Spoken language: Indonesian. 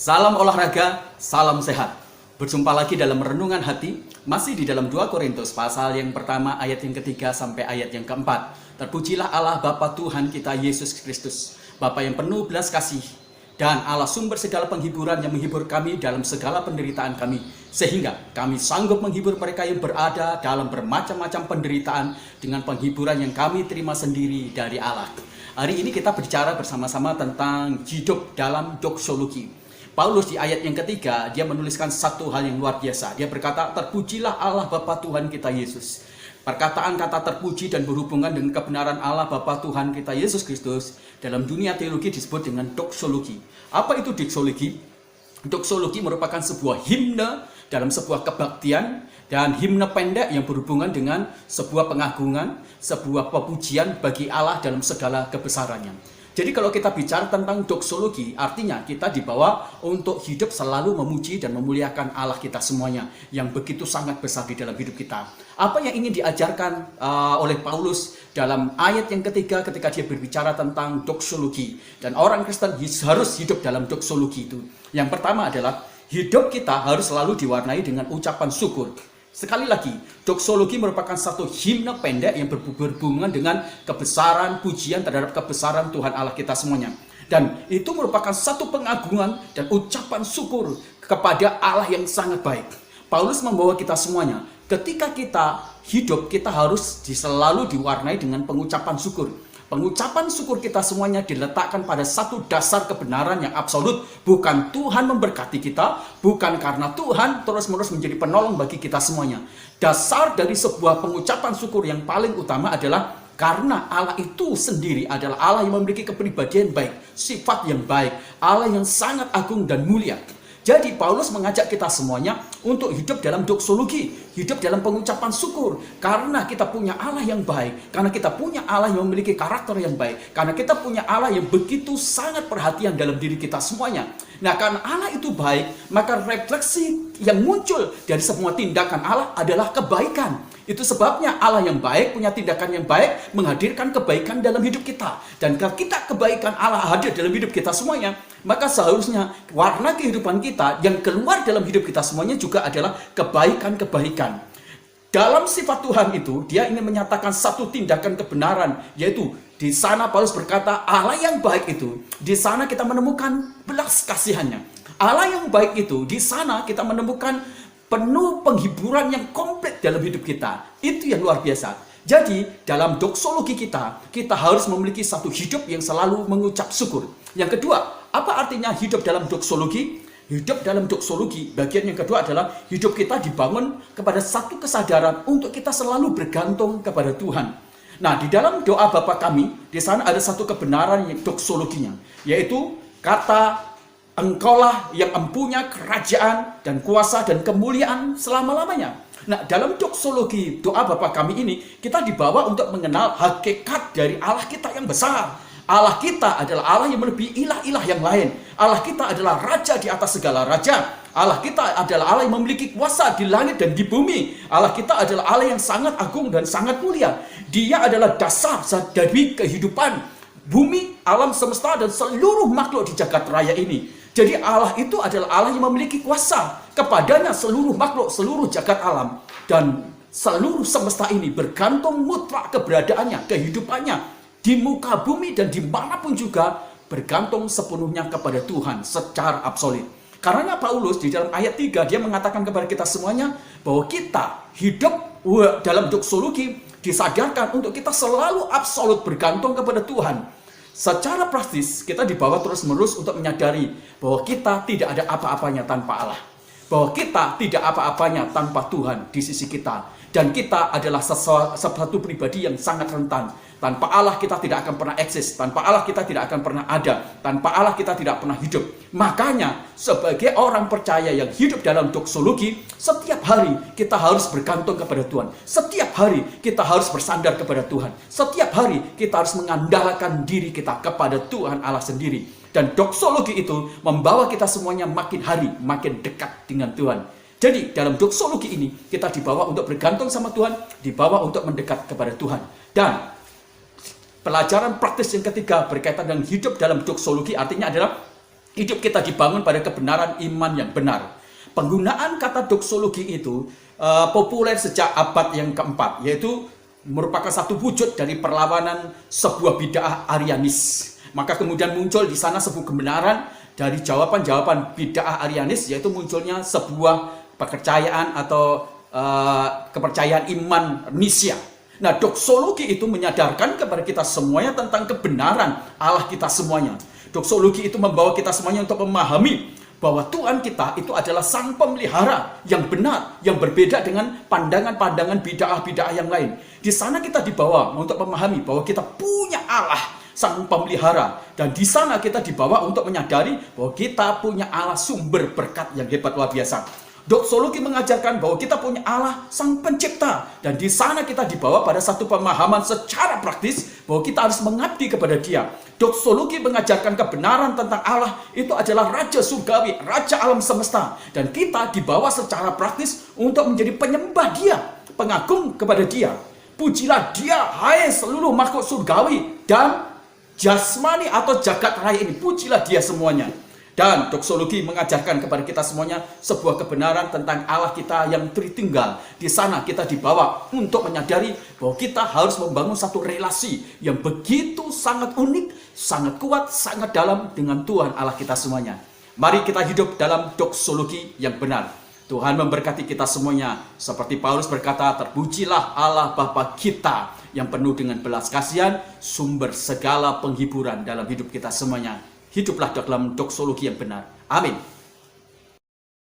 Salam olahraga, salam sehat. Berjumpa lagi dalam renungan hati, masih di dalam 2 Korintus pasal yang pertama ayat yang ketiga sampai ayat yang keempat. Terpujilah Allah Bapa Tuhan kita Yesus Kristus, Bapa yang penuh belas kasih, dan Allah sumber segala penghiburan yang menghibur kami dalam segala penderitaan kami, sehingga kami sanggup menghibur mereka yang berada dalam bermacam-macam penderitaan dengan penghiburan yang kami terima sendiri dari Allah. Hari ini kita berbicara bersama-sama tentang hidup dalam doksologi. Paulus di ayat yang ketiga, dia menuliskan satu hal yang luar biasa. Dia berkata, terpujilah Allah Bapa Tuhan kita Yesus. Perkataan kata terpuji dan berhubungan dengan kebenaran Allah Bapa Tuhan kita Yesus Kristus dalam dunia teologi disebut dengan doksologi. Apa itu doksologi? Doksologi merupakan sebuah himne dalam sebuah kebaktian, dan himne pendek yang berhubungan dengan sebuah pengagungan, sebuah pepujian bagi Allah dalam segala kebesarannya. Jadi kalau kita bicara tentang doksologi, artinya kita dibawa untuk hidup selalu memuji dan memuliakan Allah kita semuanya yang begitu sangat besar di dalam hidup kita. Apa yang ingin diajarkan oleh Paulus dalam ayat yang ketiga ketika dia berbicara tentang doksologi, dan orang Kristen harus hidup dalam doksologi itu. Yang pertama adalah hidup kita harus selalu diwarnai dengan ucapan syukur. Sekali lagi, doksologi merupakan satu himne pendek yang berhubungan dengan kebesaran, pujian terhadap kebesaran Tuhan Allah kita semuanya. Dan itu merupakan satu pengagungan dan ucapan syukur kepada Allah yang sangat baik. Paulus membawa kita semuanya, ketika kita hidup, kita harus selalu diwarnai dengan pengucapan syukur. Pengucapan syukur kita semuanya diletakkan pada satu dasar kebenaran yang absolut. Bukan Tuhan memberkati kita, bukan karena Tuhan terus-menerus menjadi penolong bagi kita semuanya. Dasar dari sebuah pengucapan syukur yang paling utama adalah karena Allah itu sendiri adalah Allah yang memiliki kepribadian baik, sifat yang baik, Allah yang sangat agung dan mulia. Jadi Paulus mengajak kita semuanya untuk hidup dalam doksologi, hidup dalam pengucapan syukur. Karena kita punya Allah yang baik, karena kita punya Allah yang memiliki karakter yang baik, karena kita punya Allah yang begitu sangat perhatian dalam diri kita semuanya. Nah, karena Allah itu baik, maka refleksi yang muncul dari semua tindakan Allah adalah kebaikan. Itu sebabnya Allah yang baik, punya tindakan yang baik, menghadirkan kebaikan dalam hidup kita. Dan kalau kita kebaikan Allah hadir dalam hidup kita semuanya, maka seharusnya warna kehidupan kita yang keluar dalam hidup kita semuanya juga adalah kebaikan-kebaikan. Dalam sifat Tuhan itu, dia ingin menyatakan satu tindakan kebenaran, yaitu di sana Paulus berkata, Allah yang baik itu, di sana kita menemukan belas kasihannya. Allah yang baik itu, di sana kita menemukan penuh penghiburan yang komplit dalam hidup kita. Itu yang luar biasa. Jadi, dalam doksologi kita harus memiliki satu hidup yang selalu mengucap syukur. Yang kedua, apa artinya hidup dalam doksologi? Hidup dalam doksologi, bagian yang kedua adalah hidup kita dibangun kepada satu kesadaran untuk kita selalu bergantung kepada Tuhan. Nah, di dalam doa Bapa kami, di sana ada satu kebenaran yang doksologinya, yaitu kata Engkaulah yang empunya kerajaan dan kuasa dan kemuliaan selama-lamanya. Nah, dalam doksologi doa Bapa kami ini, kita dibawa untuk mengenal hakikat dari Allah kita yang besar. Allah kita adalah Allah yang melebihi ilah-ilah yang lain. Allah kita adalah raja di atas segala raja. Allah kita adalah Allah yang memiliki kuasa di langit dan di bumi. Allah kita adalah Allah yang sangat agung dan sangat mulia. Dia adalah dasar dari kehidupan bumi, alam semesta, dan seluruh makhluk di jagat raya ini. Jadi Allah itu adalah Allah yang memiliki kuasa. Kepadanya seluruh makhluk, seluruh jagat alam, dan seluruh semesta ini bergantung mutlak keberadaannya, kehidupannya di muka bumi dan dimanapun juga bergantung sepenuhnya kepada Tuhan secara absolut. Karena Paulus di dalam ayat 3 dia mengatakan kepada kita semuanya bahwa kita hidup dalam doksologi disadarkan untuk kita selalu absolut bergantung kepada Tuhan. Secara praktis, kita dibawa terus-menerus untuk menyadari bahwa kita tidak ada apa-apanya tanpa Allah. Bahwa kita tidak apa-apanya tanpa Tuhan di sisi kita. Dan kita adalah satu pribadi yang sangat rentan. Tanpa Allah kita tidak akan pernah eksis. Tanpa Allah kita tidak akan pernah ada. Tanpa Allah kita tidak pernah hidup. Makanya sebagai orang percaya yang hidup dalam doksologi, setiap hari kita harus bergantung kepada Tuhan. Setiap hari kita harus bersandar kepada Tuhan. Setiap hari kita harus mengandalkan diri kita kepada Tuhan Allah sendiri. Dan doksologi itu membawa kita semuanya makin hari makin dekat dengan Tuhan. Jadi dalam doksologi ini kita dibawa untuk bergantung sama Tuhan, dibawa untuk mendekat kepada Tuhan. Dan pelajaran praktis yang ketiga berkaitan dengan hidup dalam doksologi artinya adalah Hidup kita dibangun pada kebenaran iman yang benar. Penggunaan kata doksologi itu populer sejak abad yang keempat, yaitu merupakan satu wujud dari perlawanan sebuah bid'ah Arianis. Maka kemudian muncul di sana sebuah kebenaran dari jawaban-jawaban bid'ah Arianis, yaitu munculnya sebuah kepercayaan atau kepercayaan iman Nisia. Nah, doksologi itu menyadarkan kepada kita semuanya tentang kebenaran Allah kita semuanya. Doksologi itu membawa kita semuanya untuk memahami bahwa Tuhan kita itu adalah sang pemelihara yang benar, yang berbeda dengan pandangan-pandangan bid'ah-bid'ah yang lain. Di sana kita dibawa untuk memahami bahwa kita punya Allah, sang pemelihara. Dan di sana kita dibawa untuk menyadari bahwa kita punya Allah sumber berkat yang hebat luar biasa. Doksologi mengajarkan bahwa kita punya Allah sang pencipta. Dan di sana kita dibawa pada satu pemahaman secara praktis bahwa kita harus mengabdi kepada Dia. Doksologi mengajarkan kebenaran tentang Allah itu adalah Raja Surgawi, Raja alam semesta. Dan kita dibawa secara praktis untuk menjadi penyembah Dia, pengagum kepada Dia. Pujilah Dia, hai seluruh makhluk surgawi dan jasmani atau jagat raya ini. Pujilah Dia semuanya. Dan doksologi mengajarkan kepada kita semuanya sebuah kebenaran tentang Allah kita yang Tritunggal. Di sana kita dibawa untuk menyadari bahwa kita harus membangun satu relasi yang begitu sangat unik, sangat kuat, sangat dalam dengan Tuhan Allah kita semuanya. Mari kita hidup dalam doksologi yang benar. Tuhan memberkati kita semuanya. Seperti Paulus berkata, terpujilah Allah Bapa kita yang penuh dengan belas kasihan, sumber segala penghiburan dalam hidup kita semuanya. Hiduplah dalam doksologi yang benar. Amin.